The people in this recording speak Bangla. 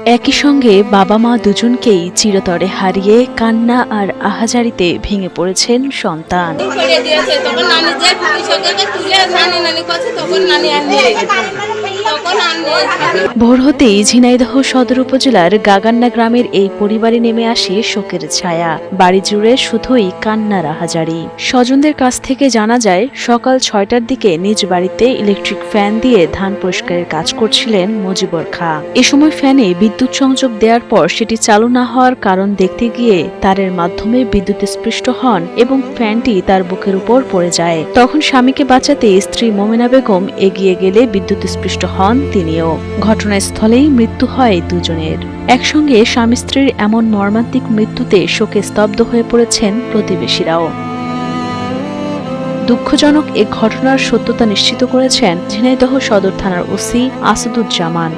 একই সঙ্গে বাবা মা দুজনকেই চিরতরে হারিয়ে কান্না আর আহাজারিতে ভেঙে পড়েছেন সন্তান। ভোর হতেই ঝিনাইদহ সদর উপজেলার গাগান্না গ্রামের এই পরিবারে নেমে আসে শোকের ছায়া। বাড়ি জুড়ে শুধুই কান্নার আহাজারি। স্বজনদের কাছ থেকে জানা যায়, সকাল 6টার দিকে নিজ বাড়িতে ইলেকট্রিক ফ্যান দিয়ে ধান পরিষ্কারের কাজ করছিলেন মজিবর খাঁ। এ সময় ফ্যানে বিদ্যুৎ সংযোগ দেওয়ার পর সেটি চালু না হওয়ার কারণ দেখতে গিয়ে তারের মাধ্যমে বিদ্যুৎস্পৃষ্ট হন এবং ফ্যানটি তার বুকের উপর পড়ে যায়। তখন স্বামীকে বাঁচাতে স্ত্রী মোমেনা বেগম এগিয়ে গেলে বিদ্যুৎস্পৃষ্ট হন তিনিও। ঘটনাস্থলেই মৃত্যু হয় দুজনের। একসঙ্গে স্বামী স্ত্রীর এমন মর্মান্তিক মৃত্যুতে শোকে স্তব্ধ হয়ে পড়েছেন প্রতিবেশীরাও। দুঃখজনক এ ঘটনার সত্যতা নিশ্চিত করেছেন ঝিনাইদহ সদর থানার ওসি আসাদুজ্জামান।